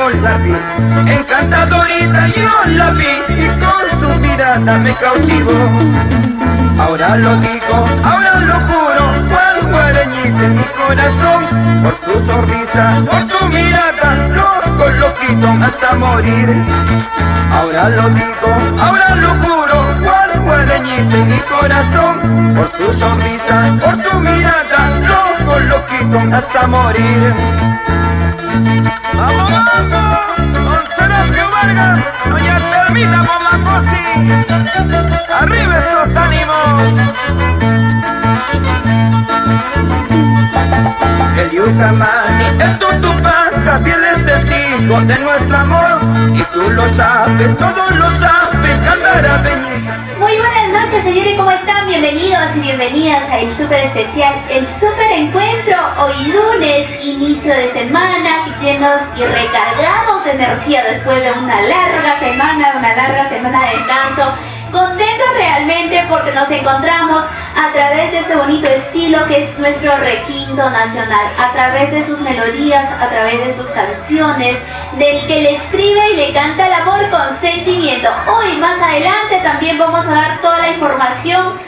yo la vi, encantadorita yo la vi, y con su mirada me cautivó. Ahora lo digo, ahora lo juro, cual guarañita en mi corazón, por tu sonrisa, por tu mirada, loco, loquito hasta morir. Ahora lo digo, ahora lo juro, cual guarañita en mi corazón, por tu sonrisa, por tu mirada, loco, loquito hasta morir. ¡Vamos, vamos! Don Serapio Vargas, doña Termita Momacosi, ¡arriba esos ánimos! El Yucamán y el Tutupac, fieles testigos de nuestro amor, y tú lo sabes, todos lo saben, Candarapeñita. Muy buenas noches, señores, ¿cómo están? Bienvenidos y bienvenidas a el súper especial, el súper encuentro. Hoy lunes, inicio de semana, llenos y recargados de energía después de una larga semana de descanso. Contentos realmente porque nos encontramos a través de este bonito estilo que es nuestro requinto nacional, a través de sus melodías, a través de sus canciones, del que le escribe y le canta el amor con sentimiento. Hoy más adelante también vamos a dar toda la información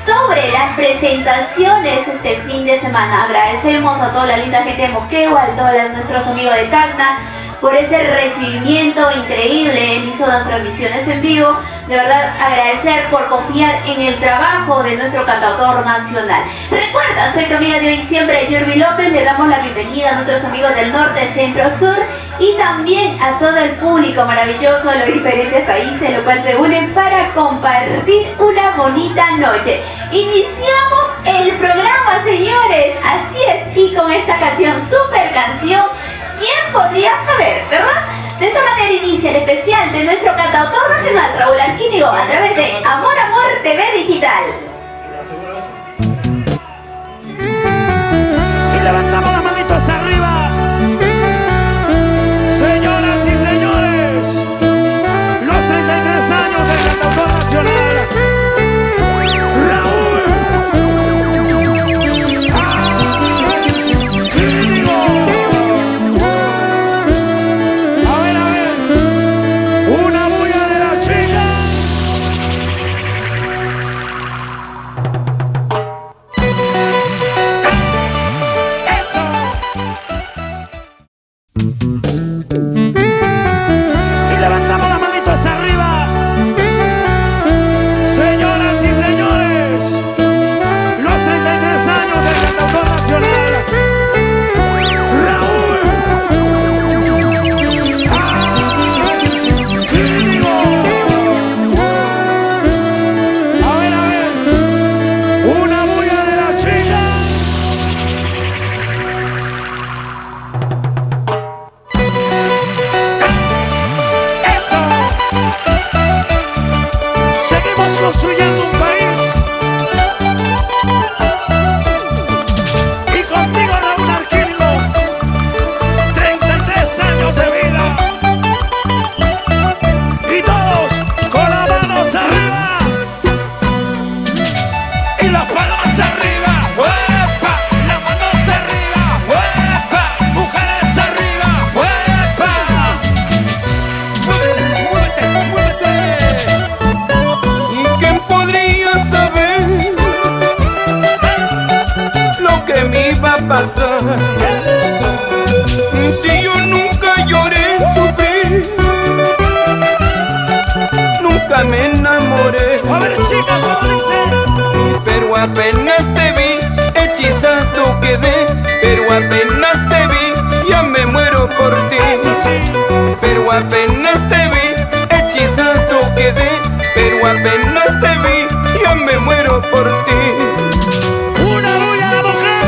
sobre las presentaciones este fin de semana. Agradecemos a toda la linda gente de Moquegua, a todos nuestros amigos de Tacna, por ese recibimiento increíble en hizo las transmisiones en vivo. De verdad, agradecer por confiar en el trabajo de nuestro cantautor nacional. Recuerda, soy tu amiga de hoy siempre, Yurbi López. Le damos la bienvenida a nuestros amigos del norte, centro, sur y también a todo el público maravilloso de los diferentes países, los cuales se unen para compartir una bonita noche. Iniciamos el programa, señores. Así es, y con esta canción, super canción. ¿Quién podría saber, verdad? De esta manera inicia el especial de nuestro cantautor nacional, Raúl Arquínigo, a través de Amor Amor TV Digital. Y levantamos las manitos arriba. Señoras y señores, los 33 años del cantautor nacional, Raúl Arquínigo. Una bulla de la chica. Y levantamos las manitos arriba. Señoras y señores, los 33 años del cantautor nacional, Raúl Arquínigo. A ver, una bulla de la chica. Seguimos construyendo un país. Y contigo, Raúl Arquínigo, 33 años de vida. Y todos con las manos arriba. Y las palmas arriba. ¡Uepa! Las manos arriba. ¡Uepa! Mujeres arriba. ¡Uepa! ¡Muévete, muévete! ¿Y quién podría saber lo que me iba a pasar? Si yo nunca lloré, sufrí, nunca me enamoré, A ver, chicas, ¿cómo dice? pero apenas te vi, hechizado quedé, pero apenas te vi, ya me muero por ti. Eso sí. Pero apenas te vi, hechizado quedé, pero apenas te vi, ya me muero por ti. Una bulla a la mujer.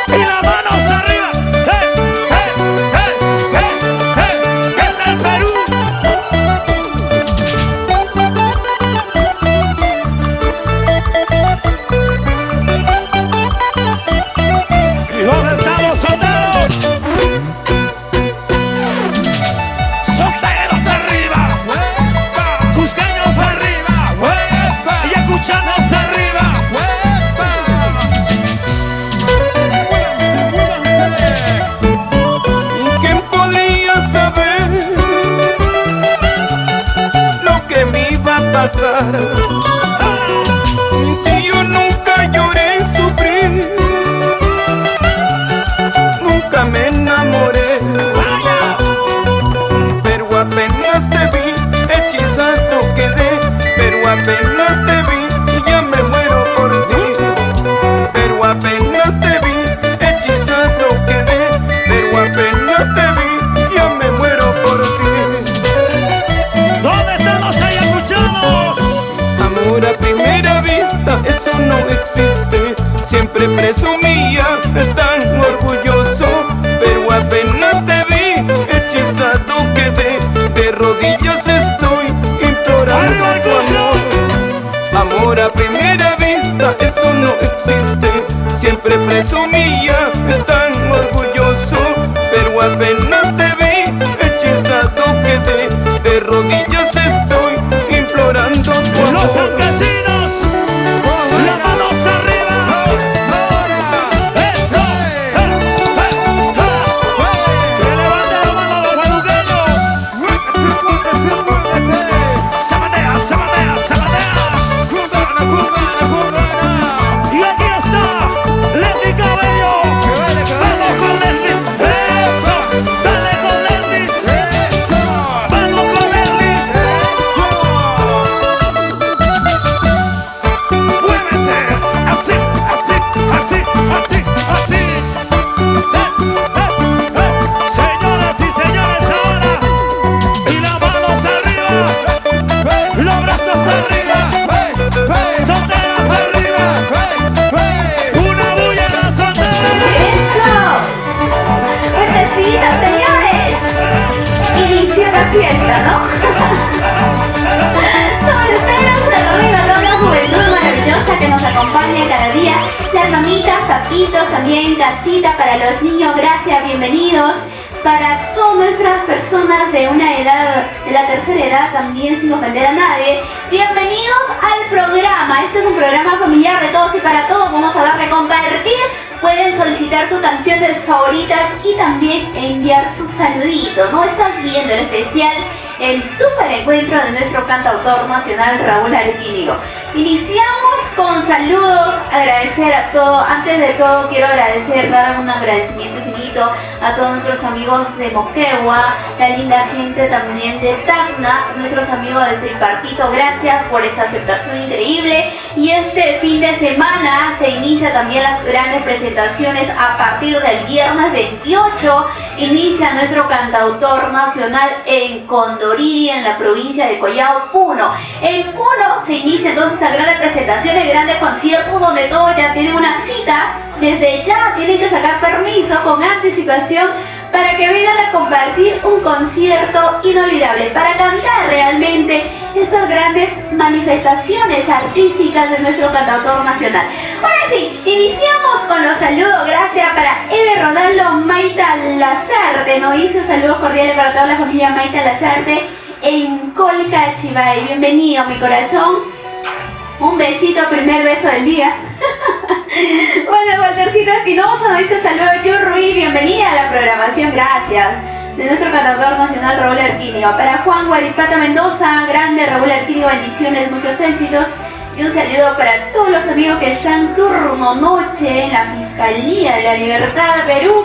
Y las manos arriba. ¡Hey, hey, hey, hey, hey! ¡Es el Perú! ¿Y dónde están los soldados? Solteros arriba. ¡Cusqueños arriba! ¡Y escucha! pasar. Si yo nunca lloré y sufrí, nunca me enamoré, pero apenas te vi, hechizado quedé, pero apenas te vi y ya me muero por ti, pero apenas te vi, hechizado quedé, pero apenas te vi, ya me muero por ti. ¿Dónde estamos? Ahí escuchamos. Amor a primera vista, eso no existe. Siempre presumía, tan orgulloso, pero apenas te vi, hechizado quedé. De rodillas estoy implorando tu amor. Amor a primera vista, eso no existe. Siempre presumía, tan orgulloso, pero apenas te vi, hechizado quedé. De rodillas estoy implorando tu amor. Los campesinos, las manos arriba. Eso. Que levante la mano los peluqueños. Zapatea, zapatea, zapatea. Y aquí está Leti Cabello. Vamos con Leti. Eso. Dale con Leti. Vamos con Leti. Muévete. Así, así, así, así, así. Señoras y señores, ahora. Y las manos arriba. Los brazos arriba. Solteras arriba. Una bulla en la soltera. ¡Eso! ¡Fuertecitos, señores! Inició la fiesta, ¿no? Solteros de arriba, toda la juventud maravillosa que nos acompaña cada día. Las mamitas, papitos, también casita para los niños, gracias, bienvenidos. Para todas nuestras personas de una edad, de la tercera edad también, sin ofender a nadie, bienvenidos al programa. Este es un programa familiar de todos y para todos. Vamos a darle compartir. Pueden solicitar sus canciones favoritas y también enviar sus saluditos. ¿No estás viendo el especial? El super encuentro de nuestro cantautor nacional Raúl Arquínigo. Iniciamos con saludos, agradecer a todos. Antes de todo quiero dar un agradecimiento infinito a todos nuestros amigos de Moquegua, la linda gente también de Tacna, nuestros amigos del tripartito, gracias por esa aceptación increíble. Y este fin de semana se inicia también las grandes presentaciones a partir del viernes 28. Inicia nuestro cantautor nacional en Condoriri, en la provincia de Collao, Puno. En Puno se inicia entonces las grandes presentaciones, grandes conciertos donde todos ya tienen una cita. Desde ya tienen que sacar permiso con anticipación para que vengan a compartir un concierto inolvidable, para cantar realmente estas grandes manifestaciones artísticas de nuestro cantautor nacional. Ahora sí, iniciamos con los saludos. Gracias para Eve Ronaldo Maita Lazarte. Nos dice saludos cordiales para toda la familia Maita Lazarte en Colca, Chivay. Bienvenido, mi corazón. Un besito, primer beso del día. Bueno, Waltercito Espinosa nos dice saludos. Yo Ruiz, bienvenida a la programación, gracias. De nuestro cantautor nacional Raúl Arquínigo. Para Juan Guaripata Mendoza, grande Raúl Arquínigo, bendiciones, muchos éxitos. Y un saludo para todos los amigos que están turno noche en la Fiscalía de la Libertad de Perú.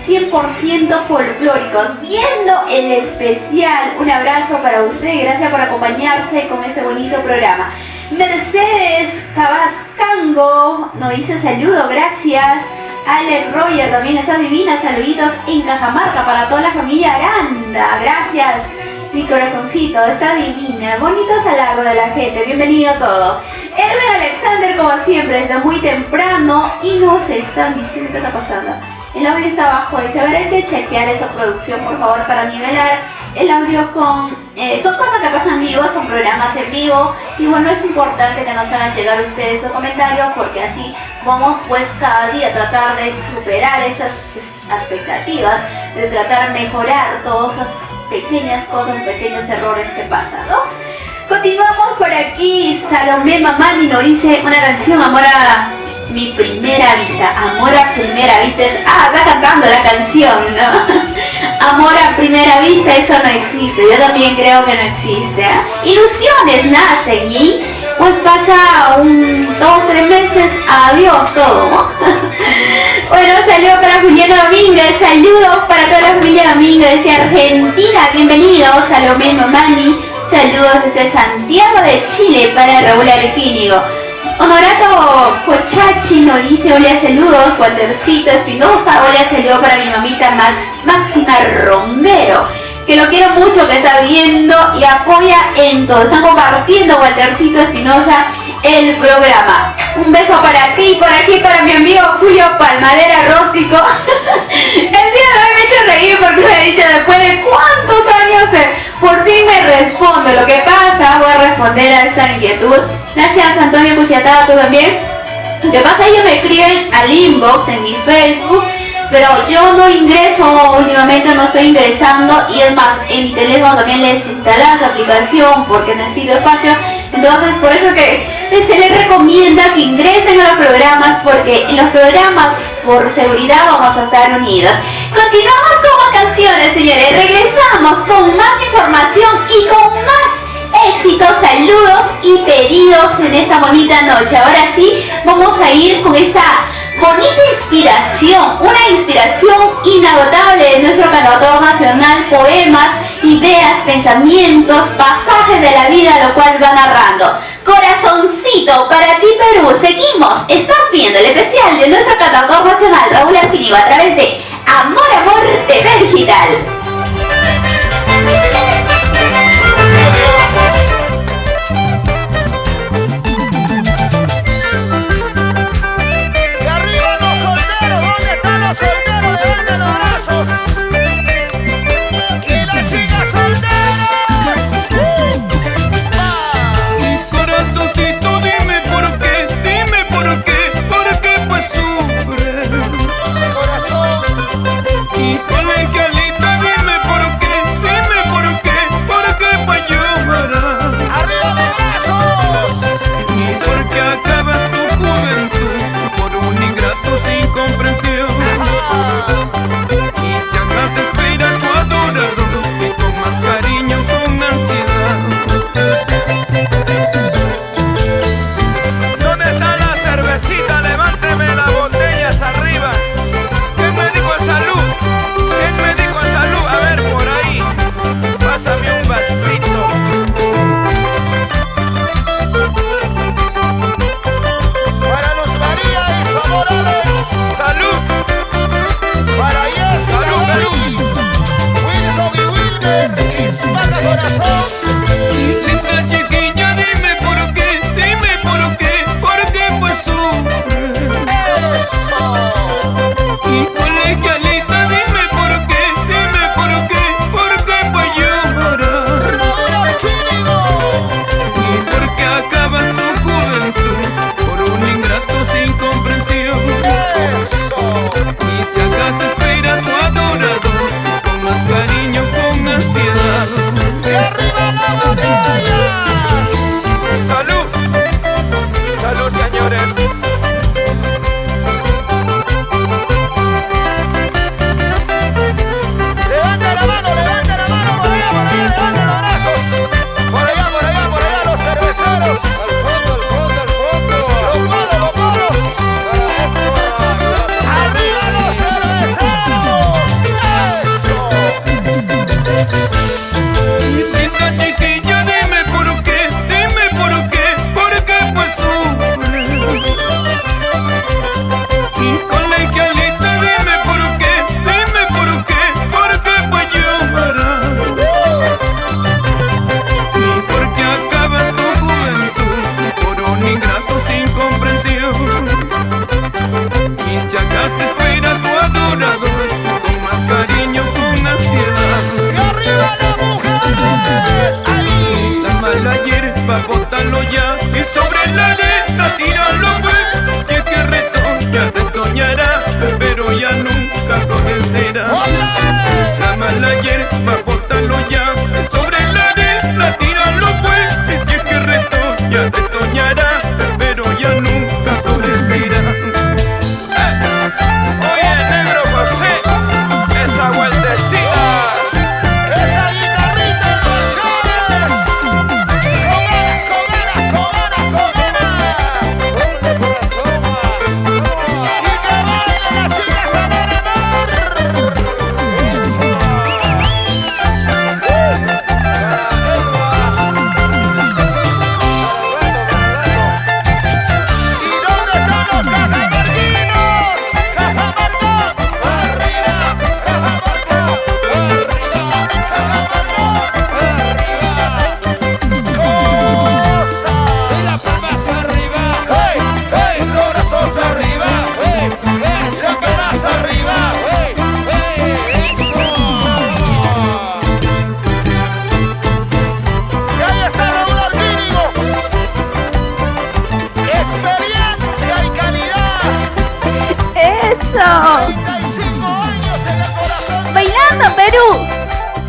100% folclóricos, viendo el especial. Un abrazo para usted y gracias por acompañarse con este bonito programa. Mercedes Cabascango nos dice saludo, gracias. Alex Roger también, esas divinas saluditos en Cajamarca para toda la familia Aranda, gracias. Mi corazoncito, está divina, bonitos halagos de la gente, bienvenido a todo. Hermen Alexander, como siempre, desde muy temprano y nos están diciendo qué está pasando. El audio está abajo, dice, a ver, hay que chequear esa producción, por favor, para nivelar el audio con... son cosas que pasan en vivo, son programas en vivo, y bueno, es importante que nos hagan llegar ustedes sus comentarios, porque así vamos pues cada día a tratar de superar estas expectativas, de tratar de mejorar todas esas pequeñas cosas, pequeños errores que pasan, ¿no? Continuamos por aquí. Salomé Mamani nos dice una canción, Amor a mi primera vista. Amor a primera vista es... Ah, está cantando la canción, ¿no? Amor a primera vista eso no existe, yo también creo que no existe. Ilusiones nacen y pues pasa 2-3 meses, adiós todo, ¿no? Bueno, saludos para Julián Domínguez, saludos para toda la familia Domínguez de Argentina, bienvenidos, Salomé Mamani, saludos desde Santiago de Chile para Raúl Arquínigo. Honorato Pochachi nos dice hola saludos, Waltercito Espinosa, hola saludos para mi mamita Máxima Romero, que lo quiero mucho, que está viendo y apoya en todo, están compartiendo Waltercito Espinosa el programa. Un beso para ti, por aquí para mi amigo Julio Palmadera Róstico. El día de hoy me he hecho reír porque me ha dicho después de cuántos años por fin me responde. Lo que pasa, voy a responder a esa inquietud. Gracias Antonio Cusiatá, tú también. Lo que pasa, ellos me escriben al inbox en mi Facebook, pero yo no ingreso, últimamente no estoy ingresando, y es más, en mi teléfono también les instalan la aplicación porque necesito espacio. Entonces por eso que se les recomienda que ingresen a los programas, porque en los programas por seguridad vamos a estar unidos. Continuamos con vacaciones, señores, regresamos con más información y con más éxitos, saludos y pedidos en esta bonita noche. Ahora sí, vamos a ir con esta bonita inspiración, una inspiración inagotable de nuestro cantautor nacional, poemas, ideas, pensamientos, pasajes de la vida, lo cual va narrando. Corazoncito para ti, Perú. Seguimos, estás viendo el especial de nuestro cantautor nacional, Raúl Arquínigo, a través de Amor, Amor TV Digital. Y colegialita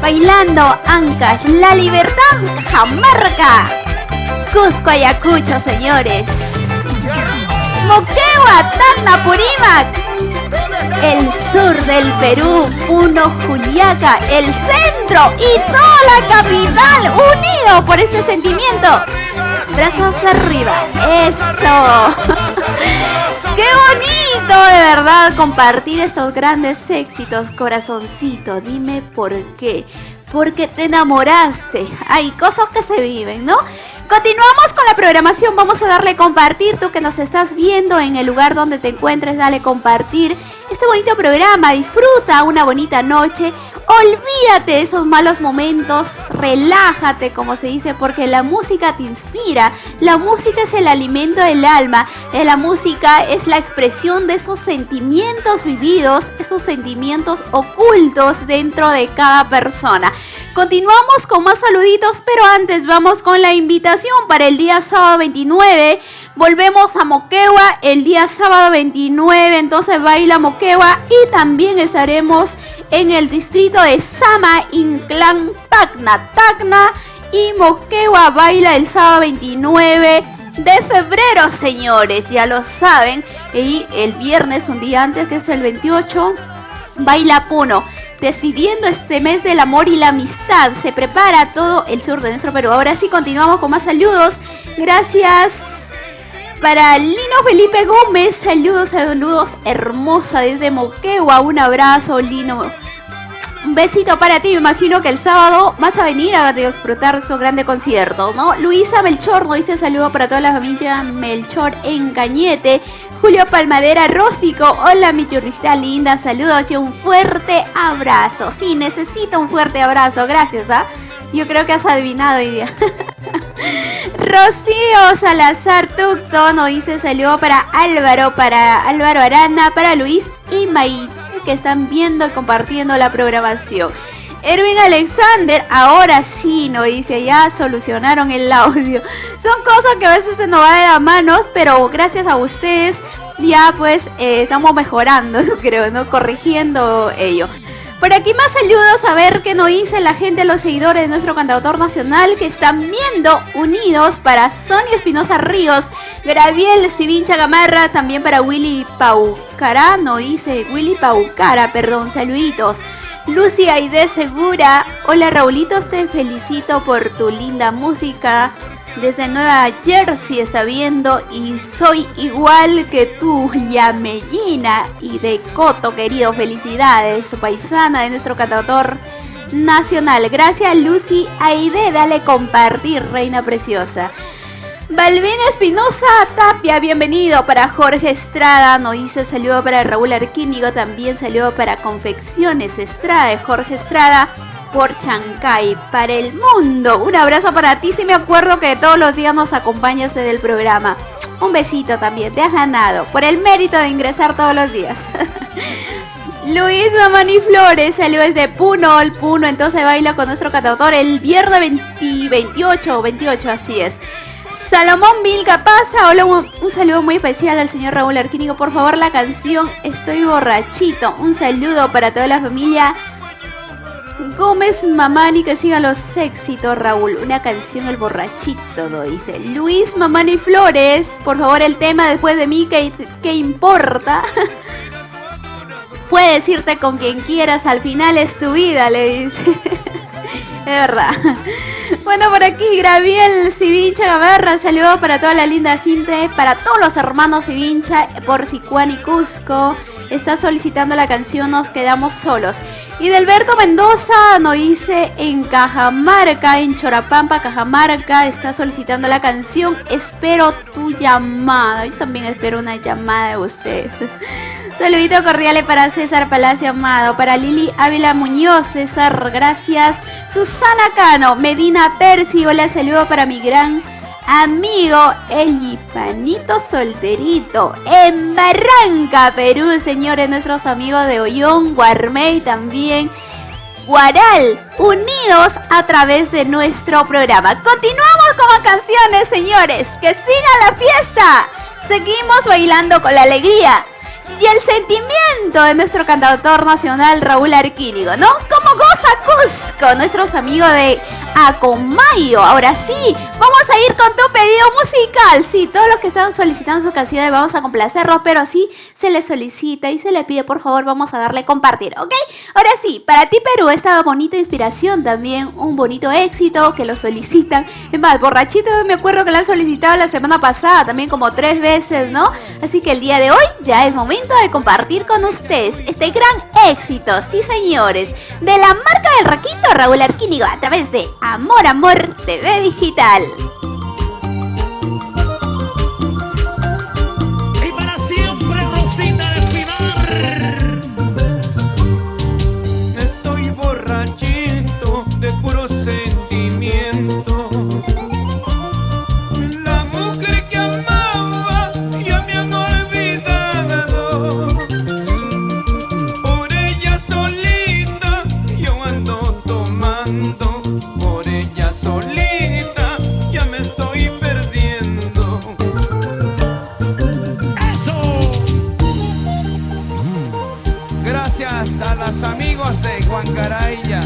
bailando Ancash, la libertad Cajamarca. Cusco, Ayacucho, señores. Moquegua, Tacna, Purímac. El sur del Perú, Puno, Juliaca, el centro y toda la capital unido por este sentimiento. Brazos arriba, eso. ¡Qué bonito, de verdad, compartir estos grandes éxitos, corazoncito! Dime por qué. Porque te enamoraste. Hay cosas que se viven, ¿no? Continuamos con la programación. Vamos a darle compartir. Tú que nos estás viendo en el lugar donde te encuentres, dale compartir este bonito programa. Disfruta una bonita noche. Olvídate de esos malos momentos. Relájate, como se dice, porque la música te inspira. La música es el alimento del alma. La música es la expresión de esos sentimientos vividos, esos sentimientos ocultos dentro de cada persona. Continuamos con más saluditos, pero antes vamos con la invitación para el día sábado 29. Volvemos a Moquegua el día sábado 29, entonces baila Moquegua, y también estaremos en el distrito de Sama, Inclán, Tacna y Moquegua baila el sábado 29 de febrero, señores, ya lo saben. Y el viernes, un día antes, que es el 28, baila Puno. Despidiendo este mes del amor y la amistad. Se prepara todo el sur de nuestro Perú. Ahora sí, continuamos con más saludos. Gracias para Lino Felipe Gómez. Saludos hermosa desde Moquegua. Un abrazo, Lino. Un besito para ti. Me imagino que el sábado vas a venir a disfrutar de estos grandes conciertos, ¿no? Luisa Melchor nos dice saludo para toda la familia Melchor en Cañete. Julio Palmadera Róstico, hola mi churrista linda, saludos y un fuerte abrazo. Sí, necesito un fuerte abrazo, gracias, ¿ah? Yo creo que has adivinado hoy día. Rocío Salazar Tucto nos dice saludo para Álvaro Arana, para Luis y Maite, que están viendo y compartiendo la programación. Erwin Alexander, ahora sí, nos dice, ya solucionaron el audio. Son cosas que a veces se nos va de las manos, pero gracias a ustedes ya pues estamos mejorando, creo, ¿no? Corrigiendo ello. Por aquí más saludos, a ver qué nos dice la gente, los seguidores de nuestro cantautor nacional que están viendo unidos. Para Sonia Espinosa Ríos, Graviel Sivincha Gamarra, también para Willy Paucara, nos dice Willy Paucara, perdón, saluditos. Lucy Aide Segura, hola Raulitos, te felicito por tu linda música. Desde Nueva Jersey está viendo y soy igual que tú, Yamellina y de Coto, querido, felicidades, paisana de nuestro cantautor nacional. Gracias Lucy Aide, dale compartir, reina preciosa. Balbina Espinosa Tapia, bienvenido. Para Jorge Estrada, nos dice saludo para Raúl Arquínigo, también saludo para Confecciones Estrada de Jorge Estrada por Chancay, para el mundo. Un abrazo para ti, si me acuerdo que todos los días nos acompañas en el programa. Un besito también, te has ganado por el mérito de ingresar todos los días. Luis Mamani Flores, saludos de Puno, entonces baila con nuestro cantautor el viernes 28, así es. Salomón Vilca Pasa, hola, un saludo muy especial al señor Raúl Arquínigo, por favor la canción Estoy Borrachito. Un saludo para toda la familia Gómez Mamani, que sigan los éxitos, Raúl. Una canción El Borrachito, ¿no? Dice Luis Mamani Flores, por favor el tema Después de mí, ¿qué importa? Puedes irte con quien quieras, al final es tu vida, le dice. Es verdad. Bueno, por aquí Graviel Sivincha Gamarra, saludos para toda la linda gente, para todos los hermanos Sivincha por Sicuán y Cusco. Está solicitando la canción Nos Quedamos Solos. Y Delberto Mendoza nos dice en Cajamarca, en Chorapampa, Cajamarca, está solicitando la canción Espero tu llamada. Yo también espero una llamada de ustedes. Saludito cordiales para César Palacio Amado, para Lili Ávila Muñoz, César, gracias. Susana Cano, Medina Percy, hola, saludo para mi gran amigo el Ipanito Solterito en Barranca, Perú, señores, nuestros amigos de Ollón, Guarmey, también Guaral, unidos a través de nuestro programa. Continuamos con las canciones, señores, que siga la fiesta. Seguimos bailando con la alegría y el sentimiento de nuestro cantautor nacional Raúl Arquínigo, ¿no? ¿Cómo goza Cusco? a nuestros amigos de Acomayo. Ahora sí, vamos a ir con tu pedido musical. Sí, todos los que están solicitando sus canciones vamos a complacerlos, pero sí se les solicita y se les pide, por favor, vamos a darle compartir, ¿ok? Ahora sí, para ti Perú, esta bonita inspiración, también un bonito éxito que lo solicitan. Es más, Borrachito me acuerdo que lo han solicitado la semana pasada, también como 3 veces, ¿no? Así que el día de hoy ya es momento de compartir con ustedes este gran éxito, sí señores, de la marca del Raquito, Raúl Arquínigo, a través de Amor Amor TV Digital. Y para siempre Rosita del Pinar. Estoy borrachito de puro sentimiento. La mujer que amaba ya me han olvidado. Por ella solita yo ando tomando. Por ella solita ya me estoy perdiendo. ¡Eso! Gracias a los amigos de Huancaraya.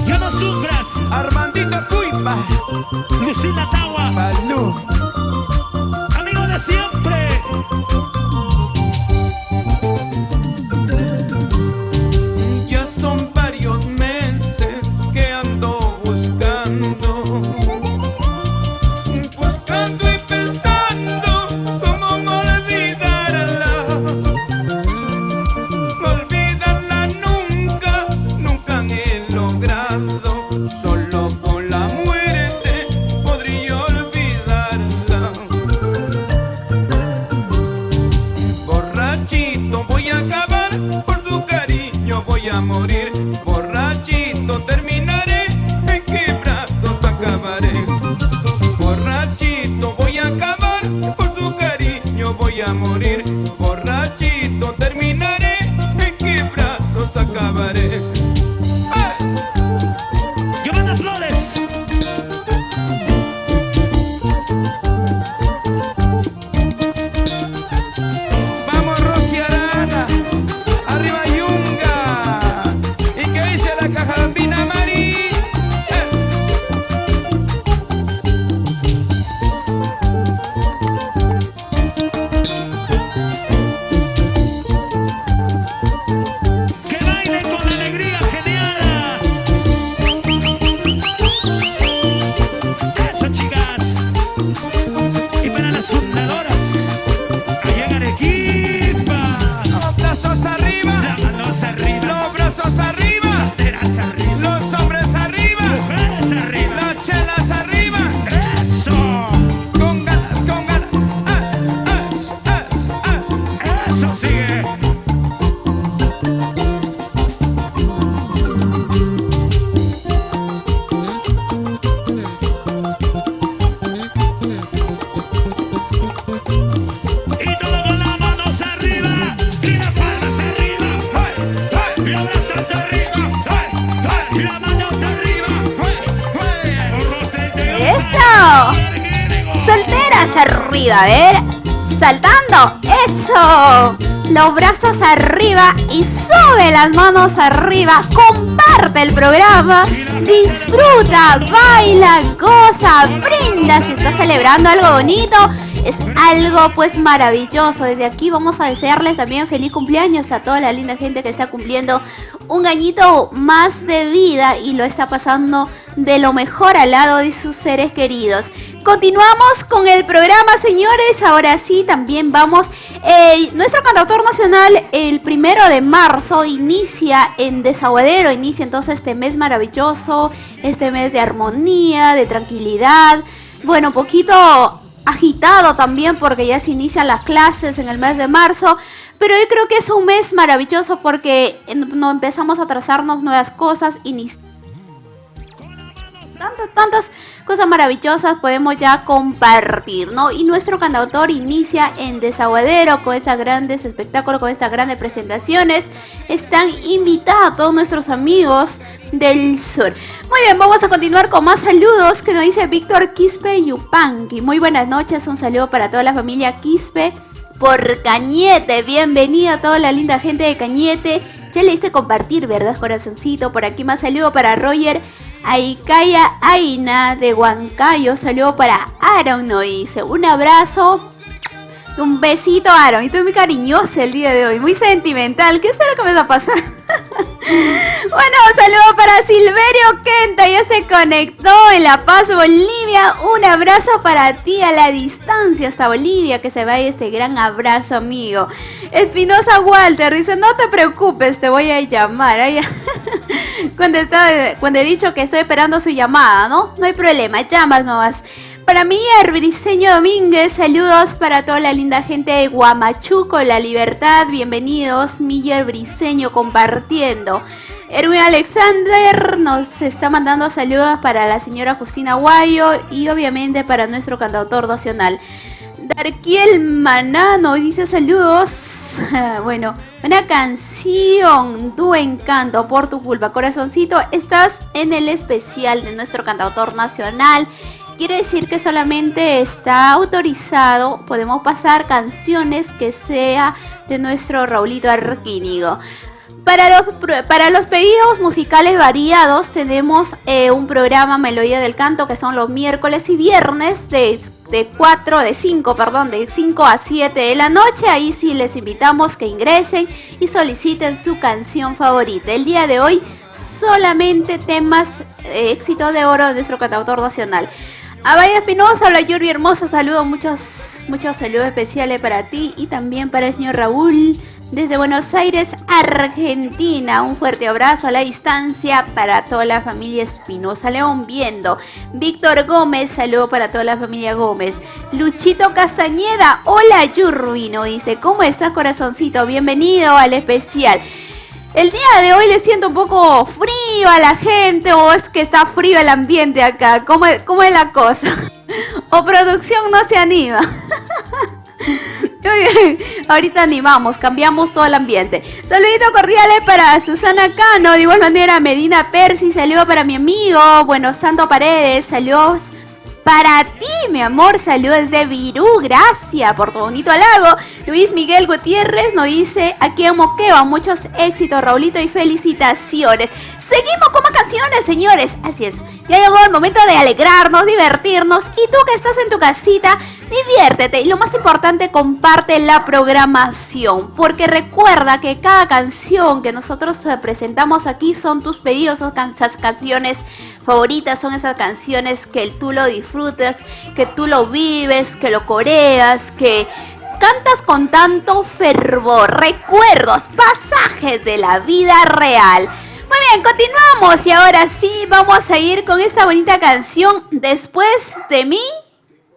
Ya no sufras, Armandito Cuipa, Lucila Tagua, salud. amigo de siempre. Ya son varios meses que ando buscando y pensando cómo olvidarla. Olvidarla nunca, nunca he logrado. Solo con la muerte podría olvidarla. Borrachito voy a acabar, por tu cariño voy a morir. Borrachito terminaré, en qué brazos acabaré. Borrachito voy a acabar, por tu cariño voy a morir. Borrachito terminaré, en qué brazos acabaré. ¡Ay! Giovanna Flores. Vamos Rosy Arana, arriba Yunga. ¿Y qué dice la cajambina Mari? Que baile con alegría genial. Eso, chicas. Y para las fundadoras, allá en Arequipa. Los brazos arriba, Las manos arriba, los brazos arriba, solteras arriba, los hombres arriba, mujeres arriba. las chelas arriba. Eso, Con ganas, con ganas. eso sigue. Y todo con las manos arriba y las palmas arriba. Y los brazos arriba y las manos arriba. Los 32 ¡Eso! Solteras arriba, a ver, saltando, eso, los brazos arriba y sube las manos arriba, comparte el programa, disfruta, baila, goza, brinda si estás celebrando algo bonito, es algo pues maravilloso. Desde aquí vamos a desearles también feliz cumpleaños a toda la linda gente que está cumpliendo un añito más de vida y lo está pasando de lo mejor al lado de sus seres queridos. Continuamos con el programa, señores. Ahora sí, también vamos. Nuestro cantautor nacional, el 1 de marzo, inicia en Desaguadero. Inicia entonces este mes maravilloso, este mes de armonía, de tranquilidad. Bueno, un poquito agitado también porque ya se inician las clases en el mes de marzo. Pero yo creo que es un mes maravilloso porque no empezamos a trazarnos nuevas cosas, tantas cosas maravillosas podemos ya compartir, ¿no? Y nuestro cantautor inicia en Desaguadero con estos grandes espectáculos, con estas grandes presentaciones. Están invitados todos nuestros amigos del sur. Muy bien, vamos a continuar con más saludos que nos dice Víctor Quispe Yupanqui. Muy buenas noches, un saludo para toda la familia Quispe por Cañete. Bienvenida a toda la linda gente de Cañete. Ya le hice compartir, ¿verdad, corazoncito? Por aquí más saludo para Roger Aikaya Aina de Huancayo. Saludo para Aaron, ¿no? Dice un abrazo, un besito, Aaron. Y estoy muy cariñosa el día de hoy, muy sentimental. ¿Qué será que me está pasando? Bueno, un saludo para Silverio Quenta, ya se conectó en La Paz, Bolivia. Un abrazo para ti a la distancia hasta Bolivia, que se vaya este gran abrazo, amigo. Espinosa Walter dice, no te preocupes, te voy a llamar. Cuando he dicho que estoy esperando su llamada, ¿no? No hay problema, llamas nomás. Para mí, Briceño Domínguez, saludos para toda la linda gente de Huamachuco, La Libertad, bienvenidos, Miller Briceño compartiendo. Erwin Alexander nos está mandando saludos para la señora Justina Guayo y obviamente para nuestro cantautor nacional. Darkiel Manano dice saludos. Bueno, una canción, Tu Encanto, por tu culpa, corazoncito, estás en el especial de nuestro cantautor nacional. Quiere decir que solamente está autorizado, podemos pasar canciones que sea de nuestro Raulito Arquínigo. Para los pedidos musicales variados tenemos un programa Melodía del Canto que son los miércoles y viernes de 5 a 7 de la noche. Ahí sí les invitamos que ingresen y soliciten su canción favorita. El día de hoy solamente temas éxito de oro de nuestro cantautor nacional. A Vaya Espinosa, la Yuri hermosa, saludos, muchos saludos especiales para ti y también para el señor Raúl desde Buenos Aires, Argentina. Un fuerte abrazo a la distancia para toda la familia Espinosa León viendo. Víctor Gómez, saludo para toda la familia Gómez. Luchito Castañeda, hola Yurbino, dice, ¿cómo estás, corazoncito? Bienvenido al especial. El día de hoy le siento un poco frío a la gente, o es que está frío el ambiente acá. ¿Cómo es la cosa? O producción no se anima. Ahorita animamos, cambiamos todo el ambiente. Saluditos cordiales para Susana Cano, de igual manera Medina Percy, saludo para mi amigo, bueno, Santo Paredes, saludos para ti, mi amor, saludos de Virú, gracias por tu bonito halago. Luis Miguel Gutiérrez nos dice, aquí en Moquegua, muchos éxitos, Raulito, y felicitaciones. Seguimos con más canciones, señores, así es, ya llegó el momento de alegrarnos, divertirnos, y tú que estás en tu casita, diviértete, y lo más importante, comparte la programación, porque recuerda que cada canción que nosotros presentamos aquí son tus pedidos, son esas canciones favoritas, son esas canciones que tú lo disfrutas, que tú lo vives, que lo coreas, que cantas con tanto fervor, recuerdos, pasajes de la vida real. Muy bien, continuamos y ahora sí vamos a ir con esta bonita canción, Después de mí.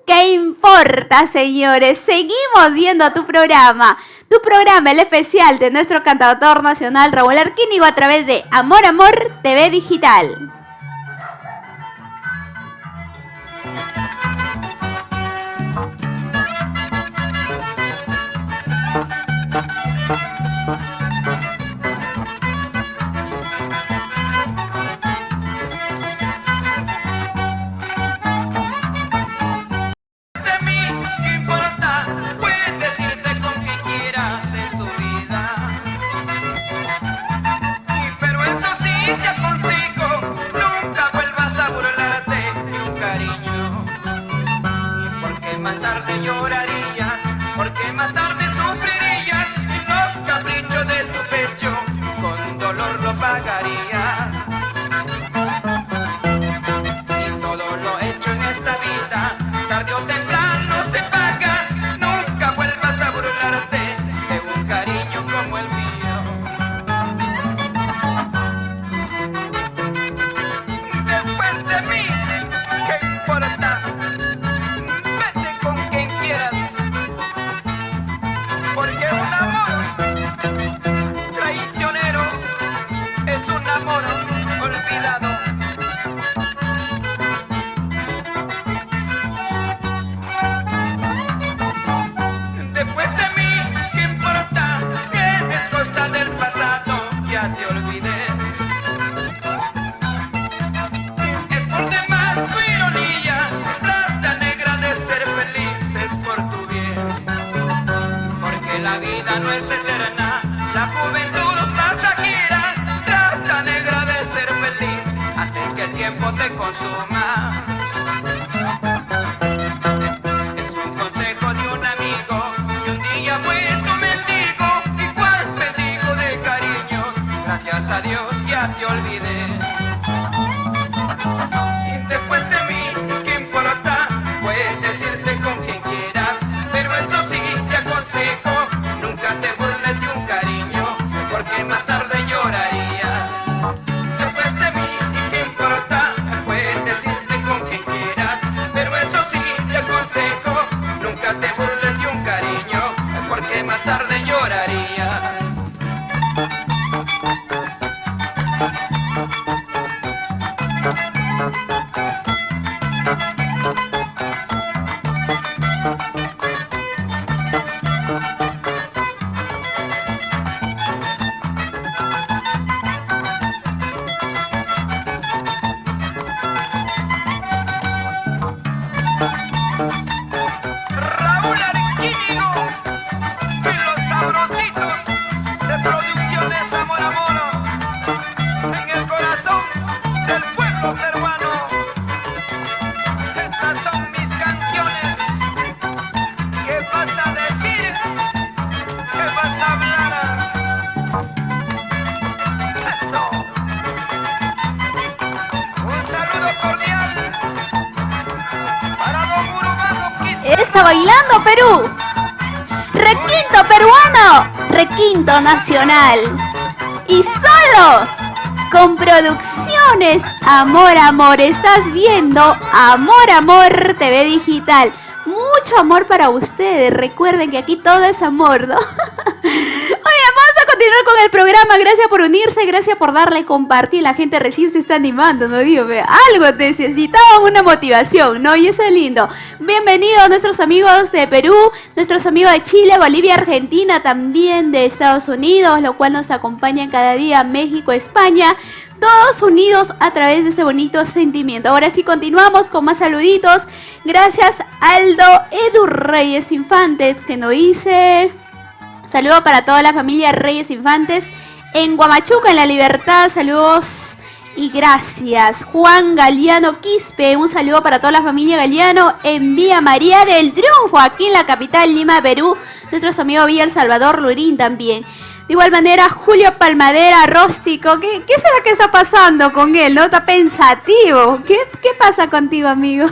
¿Qué importa, señores? Seguimos viendo tu programa, el especial de nuestro cantautor nacional Raúl Arquínigo a través de Amor Amor TV Digital. consuma. Es un consejo de un amigo que un día fue tu mendigo. ¿Y cuál mendigo de cariño? Gracias a Dios ya te olvidé. Y después de mí, ¿qué importa? Puedes decirte con quien quieras, pero eso sí te aconsejo, nunca te burles de un cariño, porque más tarde lloraría. Después de mí, ¿qué importa? Puedes decirte con quien quieras, pero eso sí te aconsejo, nunca te burles de un cariño, porque más tarde lloraría. Raúl Arquínigo y los sabrositos de Producciones Amor Amor, en el corazón del pueblo peruano. Estas son mis canciones. ¿Qué vas a decir? ¿Qué vas a hablar? Eso. Un saludo cordial para Don Urbano Quispe. ¡Esa bailando Perú! ¡Requinto peruano! ¡Requinto nacional! Y solo con Producciones Amor Amor. Estás viendo Amor Amor TV Digital. Mucho amor para ustedes. Recuerden que aquí todo es amor, ¿no? Oye, vamos a continuar con el programa. Gracias por unirse, gracias por darle compartir. La gente recién se está animando, ¿no? Digo, algo necesitaba, una motivación, ¿no? Y eso es lindo. Bienvenidos a nuestros amigos de Perú, nuestros amigos de Chile, Bolivia, Argentina, también de Estados Unidos, lo cual nos acompañan cada día, México, España. Todos unidos a través de ese bonito sentimiento. Ahora sí continuamos con más saluditos. Gracias Aldo Edu Reyes Infantes, que nos dice... Saludos para toda la familia Reyes Infantes en Huamachuca, en La Libertad. Saludos y gracias. Juan Galeano Quispe, un saludo para toda la familia Galeano en Villa María del Triunfo, aquí en la capital Lima, Perú. Nuestros amigos Villa El Salvador, Lurín también. De igual manera, Julio Palmadera, Róstico. ¿Qué será que está pasando con él? ¿No? Está pensativo. ¿Qué pasa contigo, amigo?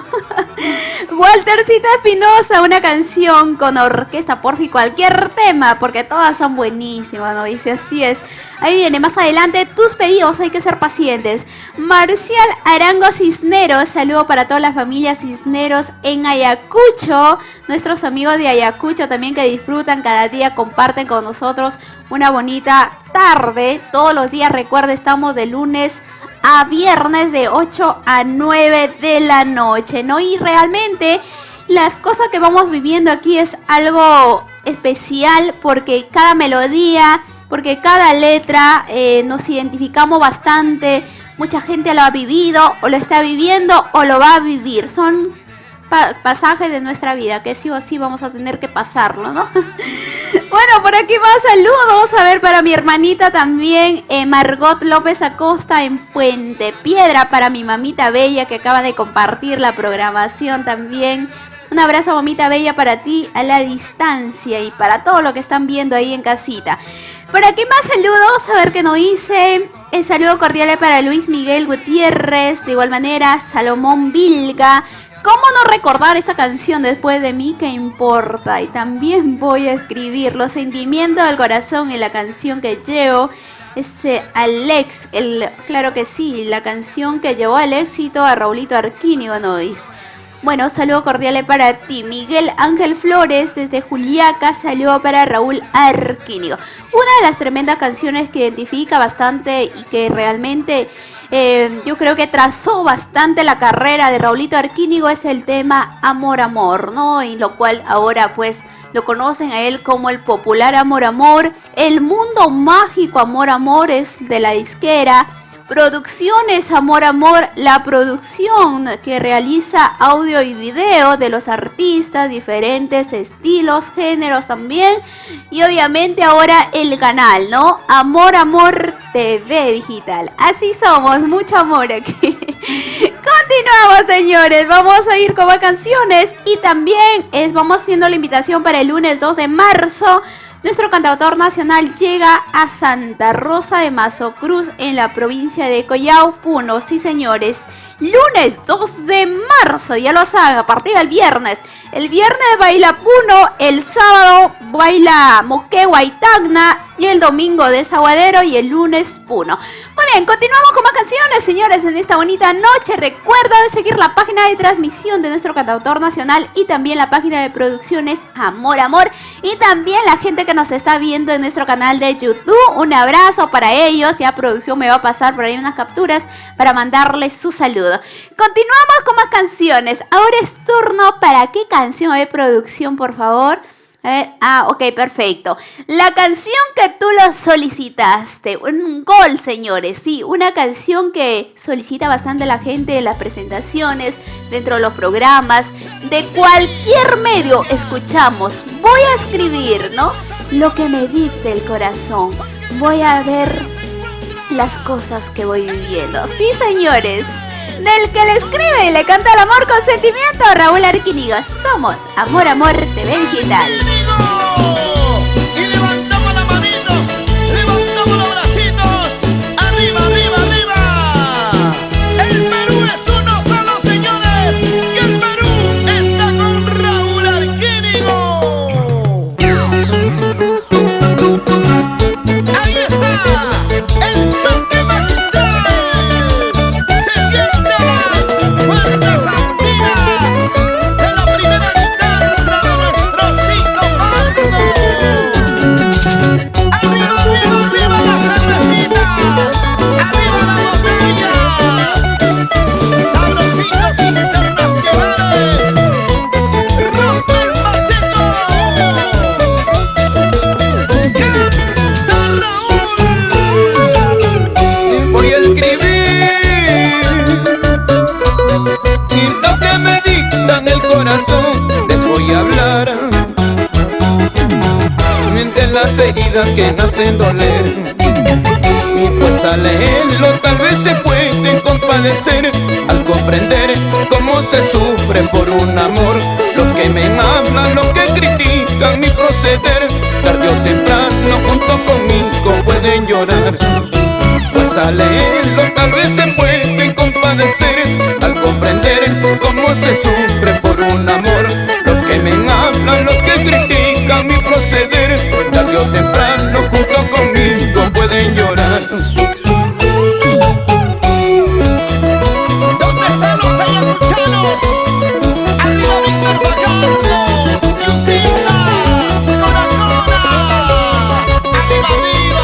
Waltercita Espinosa, una canción con orquesta, porfi, cualquier tema, porque todas son buenísimas, ¿no? Dice, así es. Ahí viene, más adelante, tus pedidos, hay que ser pacientes. Marcial Arango Cisneros, saludo para toda la familia Cisneros en Ayacucho. Nuestros amigos de Ayacucho también que disfrutan cada día, comparten con nosotros una bonita tarde. Todos los días, recuerda, estamos de lunes a viernes de 8 a 9 de la noche, ¿no? Y realmente las cosas que vamos viviendo aquí es algo especial porque cada melodía, porque cada letra nos identificamos bastante. Mucha gente lo ha vivido, o lo está viviendo, o lo va a vivir. Son pasajes de nuestra vida que sí o sí vamos a tener que pasarlo, ¿no? Bueno, por aquí más saludos. A ver, para mi hermanita también, Margot López Acosta en Puente Piedra. Para mi mamita bella que acaba de compartir la programación también. Un abrazo, mamita bella, para ti a la distancia y para todo lo que están viendo ahí en casita. Por aquí más saludos, a ver qué nos dice. El saludo cordial para Luis Miguel Gutiérrez. De igual manera, Salomón Vilga. ¿Cómo no recordar esta canción después de mí? ¿Qué importa? Y también voy a escribir los sentimientos del corazón en la canción que llevo. Alex, claro que sí, la canción que llevó al éxito a Raulito Arquínigo, ¿no? Dice. Bueno, saludo cordial para ti. Miguel Ángel Flores desde Juliaca, saludo para Raúl Arquínigo. Una de las tremendas canciones que identifica bastante y que realmente yo creo que trazó bastante la carrera de Raulito Arquínigo es el tema Amor Amor, ¿no? Y lo cual ahora pues lo conocen a él como el popular Amor Amor. El mundo mágico Amor Amor es de la disquera Producciones Amor Amor, la producción que realiza audio y video de los artistas, diferentes estilos, géneros también. Y obviamente ahora el canal, ¿no? Amor Amor TV Digital. Así somos, mucho amor aquí. Continuamos, señores. Vamos a ir con más canciones. Y también vamos haciendo la invitación para el lunes 2 de marzo. Nuestro cantautor nacional llega a Santa Rosa de Mazocruz, en la provincia de Collao, Puno. Sí, señores. Lunes 2 de marzo, ya lo saben, a partir del viernes. El viernes baila Puno, el sábado baila Moquegua y Tacna, y el domingo Desaguadero y el lunes Puno. Muy bien, continuamos con más canciones, señores, en esta bonita noche. Recuerda de seguir la página de transmisión de nuestro cantautor nacional y también la página de producciones Amor Amor, y también la gente que nos está viendo en nuestro canal de YouTube. Un abrazo para ellos. Ya producción me va a pasar por ahí unas capturas para mandarles su saludo. Continuamos con más canciones. Ahora es turno para qué canción de producción, por favor. Ok, perfecto. La canción que tú lo solicitaste, un gol, señores. Sí, una canción que solicita bastante la gente en las presentaciones, dentro de los programas, de cualquier medio escuchamos. Voy a escribir, ¿no? Lo que me dicte el corazón. Voy a ver las cosas que voy viviendo. Sí, señores. Del que le escribe y le canta el amor con sentimiento, Raúl Arquínigo. Somos Amor Amor TV Digital. Y levantamos las manitos, levantamos los bracitos, arriba, arriba, arriba. El Perú es uno solo, señores, y el Perú está con Raúl Arquínigo. Ahí está, el toque magistral. Se sienten las fuertes antinas de la primera guitarra de nuestro Cito Pardo. Arriba, arriba, arriba las cervecitas, arriba las botellas, sabrositos internacionales. Rosmel Pacheco, canta Raúl. Voy a escribir y lo que me dicta en el corazón les voy a hablar. De las heridas que me hacen doler, y pues al leerlo tal vez se pueden compadecer al comprender cómo se sufre por un amor. Los que me hablan, los que critican mi proceder, tarde o temprano junto conmigo pueden llorar. Pues al leerlo tal vez se pueden compadecer al comprender cómo se sufre por un amor. Los que me hablan, los que critican mi proceder, tarde o temprano junto conmigo pueden llorar. ¿Dónde están los ayacuchanos? Arriba Víctor Fajardo, Yusinda, Coracona, arriba, arriba.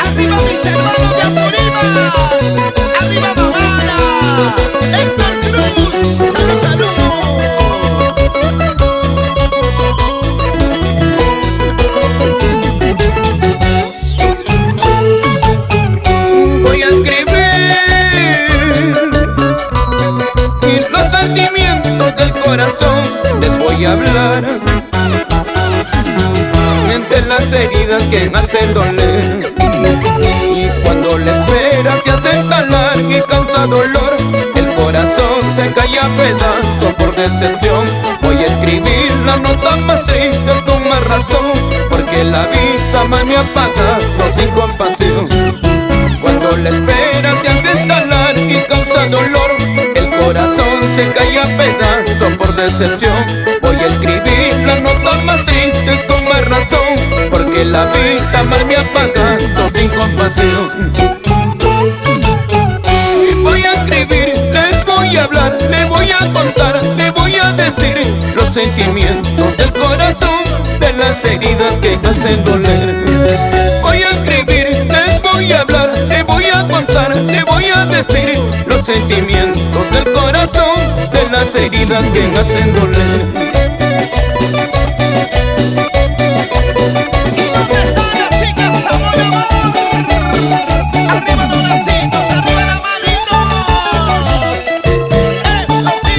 Arriba mis hermanos de Apurímac, arriba Mamana, Héctor Cruz, salud, salud. Voy a escribir y los sentimientos del corazón les voy a hablar. Entre las heridas que me hacen doler, y cuando la espera se hace tan larga y causa dolor, el corazón se cae a pedazos por decepción. Voy a escribir las notas más tristes con más razón, porque la vida más me apaga sin compasión. Cuando la espera se hace tan larga y causa dolor, el corazón se cae a pedazos por decepción. Voy a escribir las notas más tristes con más razón, porque la vida mal me apaga sin compasión. Y voy a escribir, les voy a hablar, les voy a contar, les voy a decir los sentimientos del corazón, de las heridas que me hacen doler. Voy a escribir, les voy a hablar, les voy a contar, les voy a decir los sentimientos del corazón, de las heridas que me hacen doler. ¿Y dónde están las chicas? Amor, amor. Arriba los bracitos, arriba las manitos. Eso sí.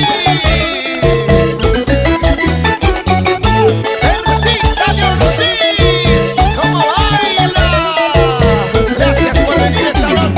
Ernestita de Ortiz, ¿cómo baila? Gracias por venir esta noche.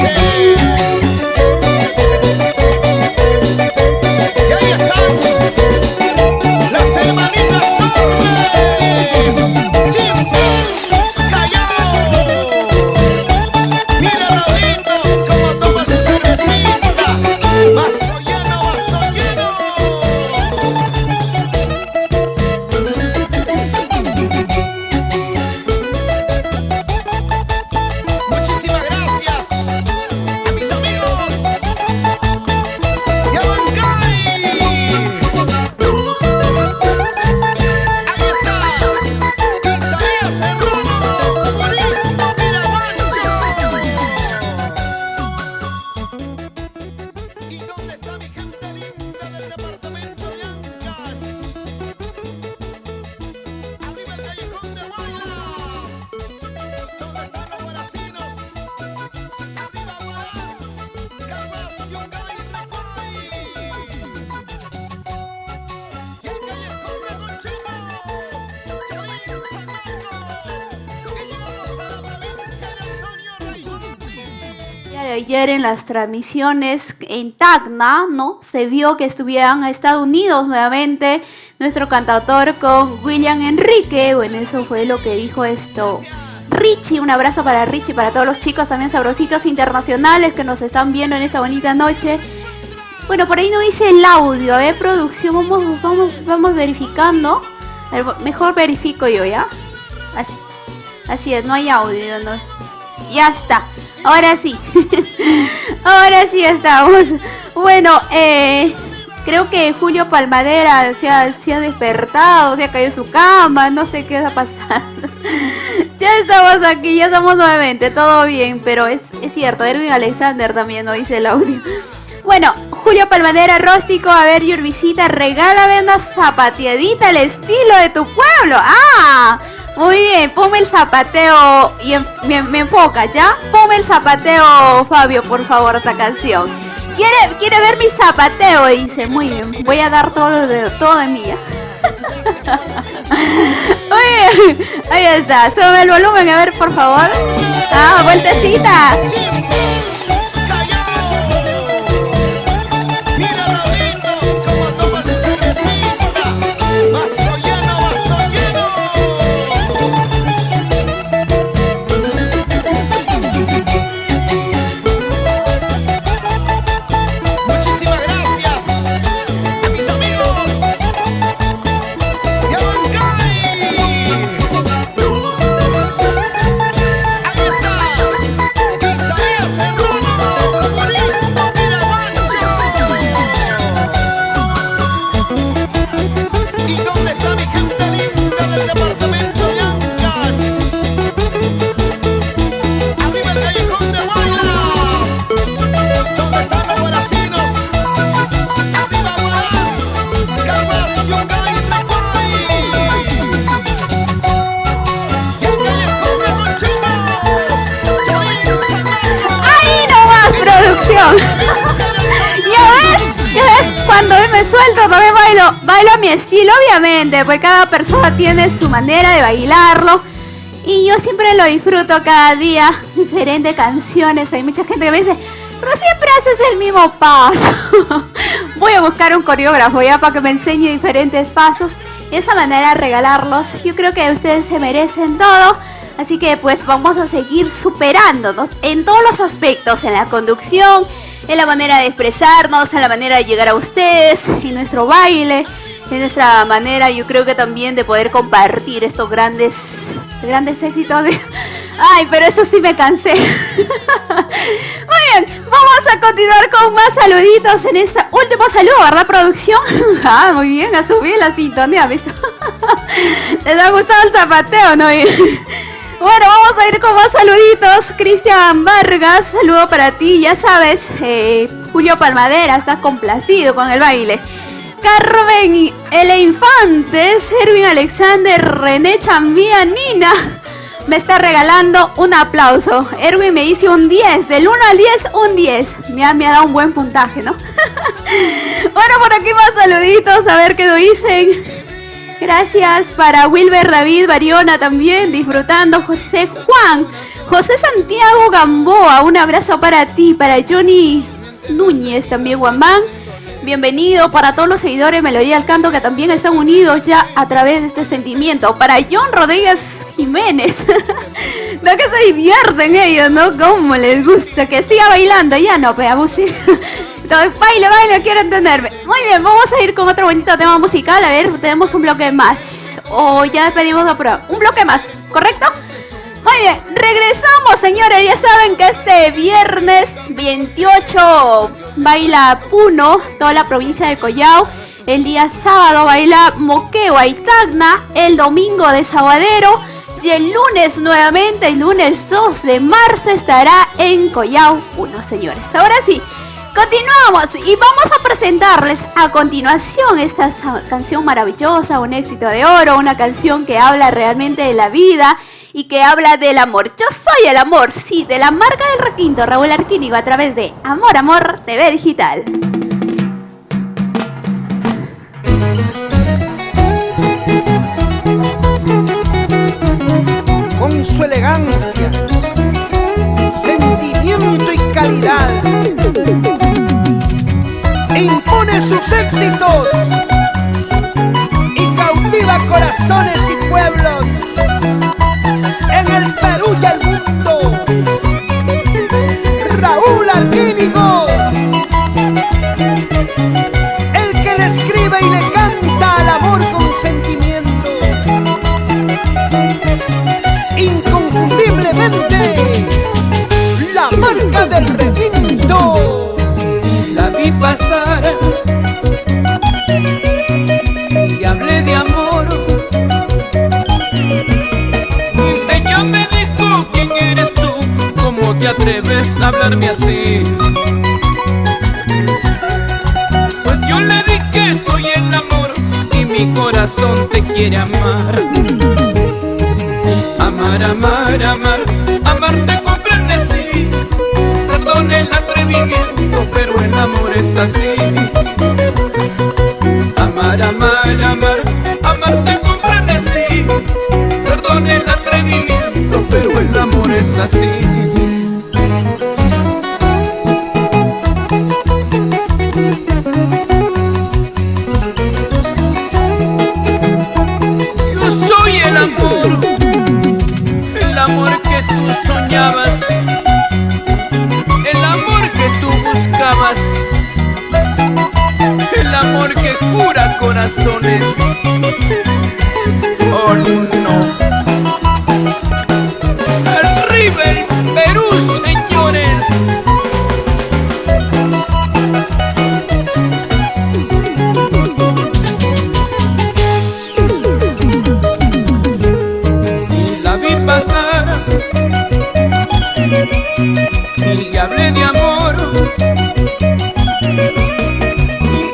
de ayer en las transmisiones en Tacna, ¿no? Se vio que estuvieran a Estados Unidos nuevamente nuestro cantautor con William Enrique. Bueno, eso fue lo que dijo esto Richie. Un abrazo para Richie, para todos los chicos también sabrositos internacionales que nos están viendo en esta bonita noche. Bueno, por ahí no dice el audio, producción, vamos verificando. A ver, mejor verifico yo, ¿ya? Así es, no hay audio, no. Ya está, ahora sí. Ahora sí estamos. Bueno, creo que Julio Palmadera se ha despertado, se ha caído en su cama, no sé qué está pasando. Ya estamos aquí, ya estamos nuevamente, todo bien, pero es cierto, Erwin Alexander también no dice el audio. Bueno, Julio Palmadera, Róstico, a ver, Yurbisita, regálame una zapateadita al estilo de tu pueblo. ¡Ah! Muy bien, ponme el zapateo y me enfocas, ¿ya? Ponme el zapateo, Fabio, por favor, esta canción. ¿Quiere ver mi zapateo? Dice, muy bien, voy a dar todo de mí, ¿ya? Muy bien, ahí está, sube el volumen, a ver, por favor. Ah, vueltecita. Ya ves, cuando me suelto también bailo a mi estilo, obviamente, pues cada persona tiene su manera de bailarlo y yo siempre lo disfruto cada día, diferentes canciones. Hay mucha gente que me dice, pero siempre haces el mismo paso. Voy a buscar un coreógrafo ya para que me enseñe diferentes pasos y de esa manera regalarlos. Yo creo que ustedes se merecen todo. Así que pues vamos a seguir superándonos en todos los aspectos, en la conducción, en la manera de expresarnos, en la manera de llegar a ustedes, en nuestro baile, en nuestra manera, yo creo que también de poder compartir estos grandes éxitos de... Ay, pero eso sí me cansé. Muy bien, vamos a continuar con más saluditos en este último saludo, ¿verdad, producción? Ah, muy bien, a subir la sintonía, ¿viste? ¿Les ha gustado el zapateo, no? Bueno, vamos a ir con más saluditos. Cristian Vargas, saludo para ti. Ya sabes, Julio Palmadera está complacido con el baile. Carmen L. Infantes, Erwin Alexander, René Chambía, Nina, me está regalando un aplauso. Erwin me dice un 10, del 1 al 10, un 10. Me ha dado un buen puntaje, ¿no? Bueno, por aquí más saluditos, a ver qué nos dicen. Gracias para Wilber David Bariona también, disfrutando. José Juan, José Santiago Gamboa, un abrazo para ti, para Johnny Núñez también, Guamán. Bienvenido para todos los seguidores de Melodía del Canto que también están unidos ya a través de este sentimiento. Para John Rodríguez Jiménez, no, que se divierten ellos, ¿no? Como les gusta, que siga bailando, ya no, veamos si... Entonces, baile, quiero entenderme. Muy bien, vamos a ir con otro bonito tema musical. A ver, tenemos un bloque más. O ya despedimos la prueba. Un bloque más, ¿correcto? Muy bien, regresamos, señores. Ya saben que este viernes 28 baila Puno, toda la provincia de Collao. El día sábado baila Moquegua y Tacna. El domingo Desaguadero. Y el lunes nuevamente, el lunes 2 de marzo estará en Collao Puno, señores. Ahora sí. Continuamos y vamos a presentarles a continuación esta canción maravillosa, un éxito de oro, una canción que habla realmente de la vida y que habla del amor. Yo soy el amor, sí, de la marca del requinto, Raúl Arquínigo, a través de Amor, Amor TV Digital. Con su elegancia, sentimiento y calidad, sus éxitos y cautiva corazones y pueblos en el Perú y el mundo. Raúl Arquínigo, el que le escribe y le canta al amor con sentimiento. Inconfundiblemente, la marca del requinto. La vi pasar y hablé de amor. Ella me dijo: ¿quién eres tú? ¿Cómo te atreves a hablarme así? Pues yo le dije que soy el amor y mi corazón te quiere amar. Amar, amar, amar, amarte comprende, sí. Perdón el atrevimiento, pero el amor es así. Amar, amar, amar, amarte comprende, sí. Perdón el atrevimiento, pero el amor es así. Yo soy el amor que tú soñabas, el amor que tú buscabas, el amor que cura corazones. Oh no. Arriba el Perú, señores. La vi pasar y le hablé de amor.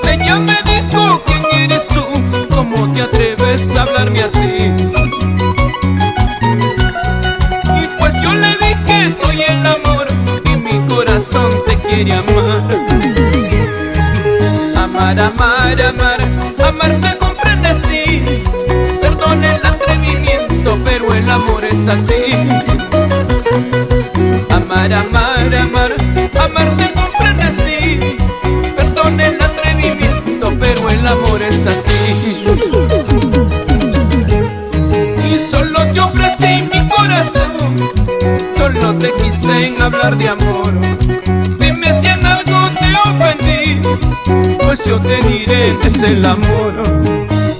Ella me dijo: ¿quién eres tú? ¿Cómo te atreves a hablarme así? Y pues yo le dije que soy el amor y mi corazón te quiere amar. Amar, amar, amar, amarte comprende, sí. Perdón el atrevimiento, pero el amor es así. Amar, amar, amar, amarte comprende, sí. Perdón el atrevimiento, pero el amor es así. Y solo te ofrecí mi corazón, solo te quise en hablar de amor. Dime si en algo te ofendí, pues yo te diré que es el amor.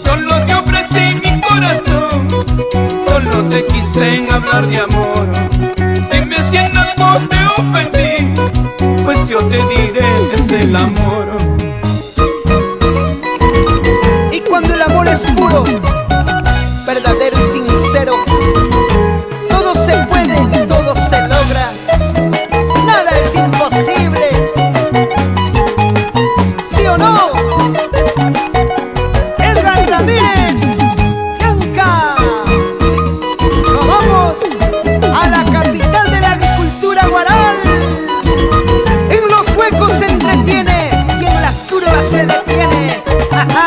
Solo te ofrecí mi corazón, solo te quise en hablar de amor. Dime si en algo te ofendí, pues yo te diré que es el amor. Y cuando el amor es puro, verdadero y sincero, todo se puede, todo se logra, nada es imposible. ¿Sí o no? Edgar Ramírez, Yanka. Nos vamos a la capital de la agricultura, Guaral. En los huecos se entretiene y en las curvas se detiene. ¡Ja, ja!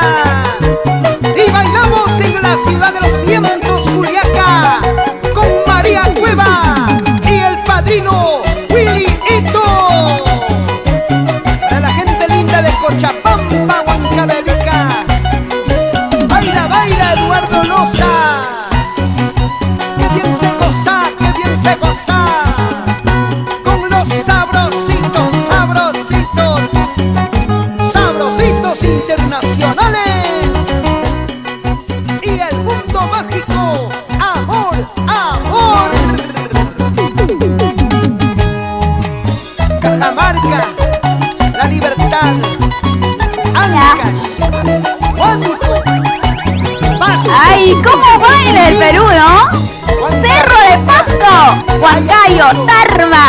Y bailamos en la ciudad de los vientos, Juliaca, con María Cueva y el padrino Willy Ito. Para la gente linda de Cochapampa, Huancavelica. Baila, baila, Eduardo Loza. Que bien se goza, que bien se goza. Con los sabrositos, sabrositos, sabrositos internacionales. Y el mundo mágico, amor, amor. Cajamarca, la libertad. Ancash, Huánuco, Pasco. ¡Ay, cómo baila el Perú, ¿no? Cerro de Pasco, Huancayo, Tarma,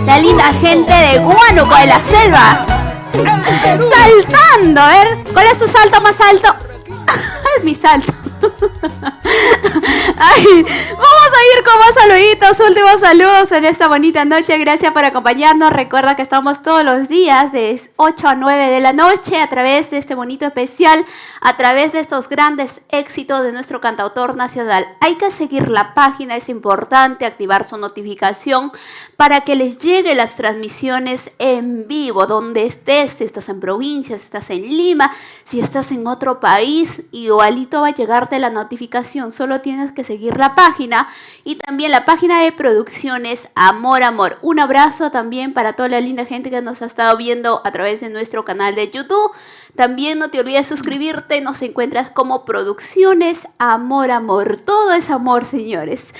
la linda gente de Huánuco de la selva. El Perú. Saltando, a ver, ¿cuál es su salto más alto? Es mi salto. Ay, vamos a ir con más saluditos, últimos saludos en esta bonita noche. Gracias por acompañarnos. Recuerda que estamos todos los días de 8 a 9 de la noche a través de este bonito especial, a través de estos grandes éxitos de nuestro cantautor nacional. Hay que seguir la página, es importante activar su notificación para que les llegue las transmisiones en vivo, donde estés, si estás en provincia, si estás en Lima, si estás en otro país, igualito va a llegarte la notificación. Solo tienes que seguir la página y también la página de producciones Amor Amor. Un abrazo también para toda la linda gente que nos ha estado viendo a través de nuestro canal de YouTube. También no te olvides suscribirte, nos encuentras como Producciones Amor Amor. Todo es amor, señores.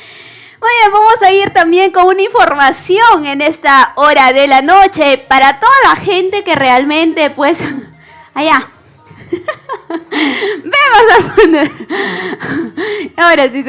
Muy bien, vamos a ir también con una información en esta hora de la noche para toda la gente que realmente, pues, allá. Vemos al fondo. Ahora sí,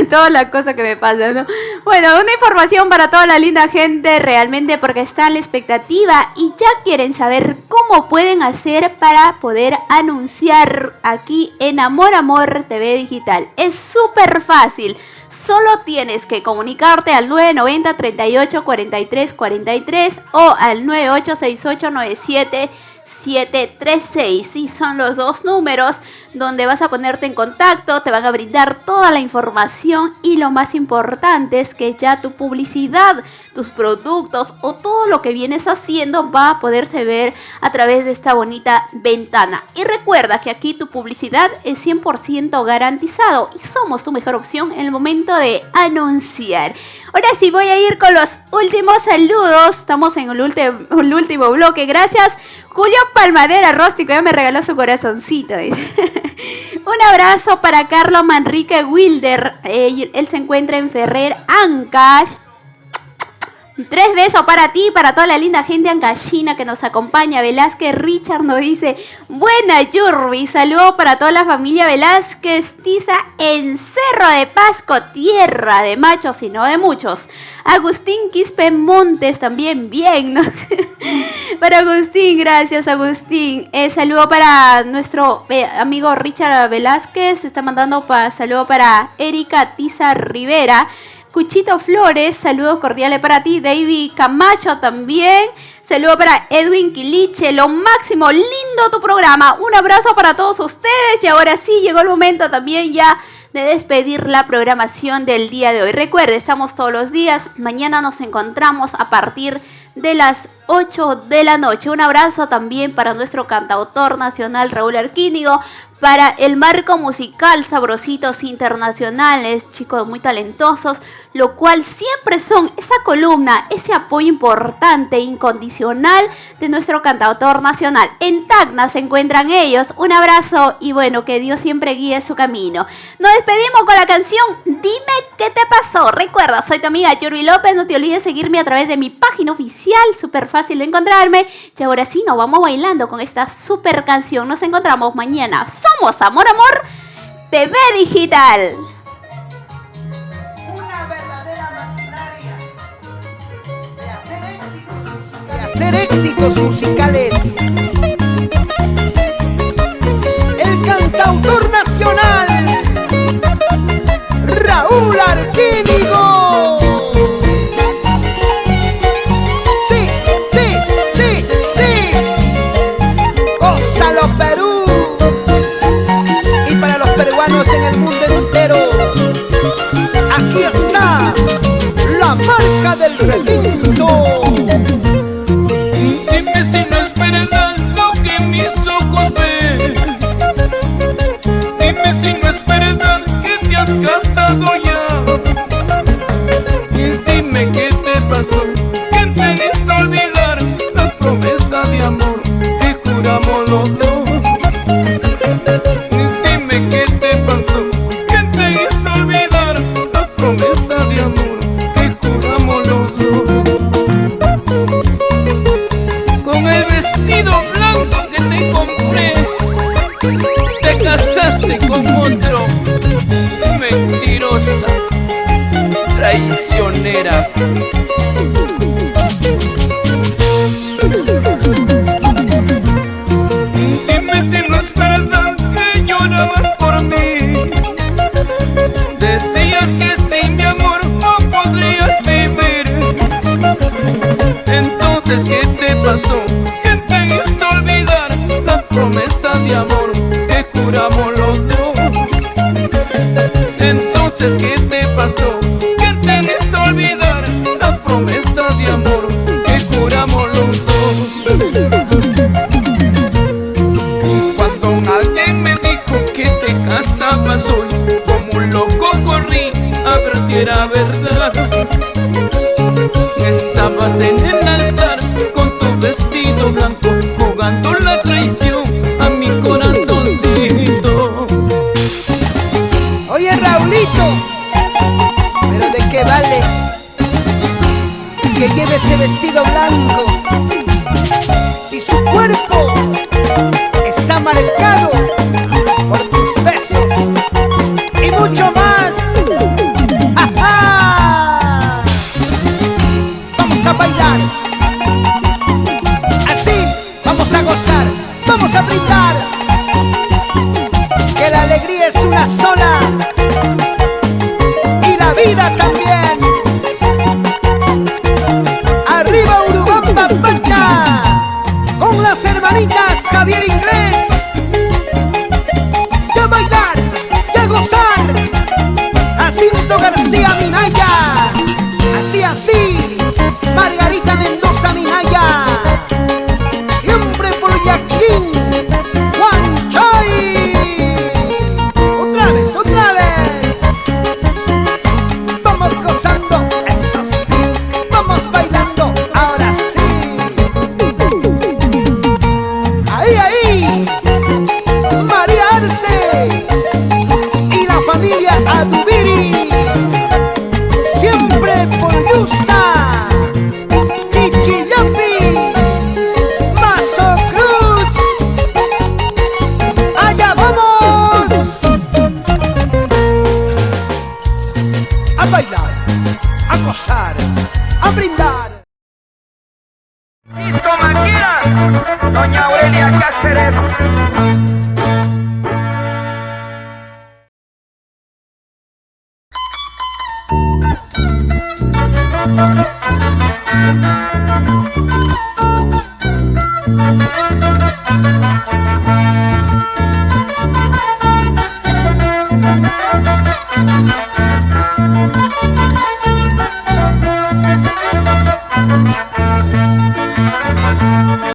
toda la cosa que me pasa, ¿no? Bueno, una información para toda la linda gente realmente porque está en la expectativa y ya quieren saber cómo pueden hacer para poder anunciar aquí en Amor Amor TV Digital. Es súper fácil. Solo tienes que comunicarte al 990 38 43 43 o al 9868 97 736. Sí, son los dos números donde vas a ponerte en contacto, te van a brindar toda la información y lo más importante es que ya tu publicidad, tus productos o todo lo que vienes haciendo va a poderse ver a través de esta bonita ventana. Y recuerda que aquí tu publicidad es 100% garantizado y somos tu mejor opción en el momento de anunciar. Ahora sí voy a ir con los últimos saludos. Estamos en el último bloque. Gracias Julio Palmadera Róstico, ya me regaló su corazoncito. Un abrazo para Carlos Manrique Wilder. Él se encuentra en Ferrer, Ancash. 3 besos para ti, para toda la linda gente ancashina que nos acompaña. Velázquez Richard nos dice: buena Yurbi, saludo para toda la familia Velázquez Tiza en Cerro de Pasco, tierra de machos y no de muchos. Agustín Quispe Montes también, bien, ¿no? Para Agustín, gracias Agustín. Saludo para nuestro amigo Richard Velázquez, está mandando saludo para Erika Tiza Rivera. Cuchito Flores, saludos cordiales para ti. David Camacho también. Saludo para Edwin Quiliche. Lo máximo, lindo tu programa. Un abrazo para todos ustedes. Y ahora sí, llegó el momento también ya de despedir la programación del día de hoy. Recuerde, estamos todos los días. Mañana nos encontramos a partir de las 8 de la noche. Un abrazo también para nuestro cantautor nacional Raúl Arquínigo, para el marco musical Sabrositos Internacionales, chicos muy talentosos, lo cual siempre son esa columna, ese apoyo importante, incondicional de nuestro cantautor nacional. En Tacna se encuentran ellos. Un abrazo y bueno, que Dios siempre guíe su camino. Nos despedimos con la canción Dime qué te pasó. Recuerda, soy tu amiga Yurbi López. No te olvides seguirme a través de mi página oficial, súper fácil de encontrarme. Y ahora sí, nos vamos bailando con esta súper canción. Nos encontramos mañana. Somos Amor Amor TV Digital. Una verdadera maquinaria de hacer éxitos musicales. El cantautor nacional Raúl Arquínigo. Sí, sí, sí, sí. Gózalo, Perú. Y para los peruanos en el mundo entero, aquí está la marca del requinto. Dime si no es verdad lo que mis ojos ven. Dime si no es verdad que te has casado ya. Y dime qué te pasó, que te hizo olvidar las promesas de amor que juramos los dos. Y dime qué te pasó, que te hizo olvidar las promesas de amor que juramos los dos. Con el vestido blanco que te compré, te casaste con otro. Mentirosa, traicionera. Dime si no es verdad que llorabas por mí. marcado por tus besos y mucho más. ¡Ja, ja! Vamos a bailar, así vamos a gozar, vamos a brindar, que la alegría es una sola y la vida también. Arriba Urubamba Pancha, con las hermanitas Javier Inglés. Y a bailar, y a gozar, Jacinto García Minaya, así, Margarita Mendoza Minaya, siempre por Yaquín, Juan Choy. Otra vez, vamos gozando, eso sí, vamos bailando, ahora sí. Ahí, María Arce y la familia Adubiri, siempre por Yusta, Chichillapi, Mazo Cruz. Allá vamos a bailar, a gozar, a brindar. Cisco Maquina, doña Aurelia Cáceres.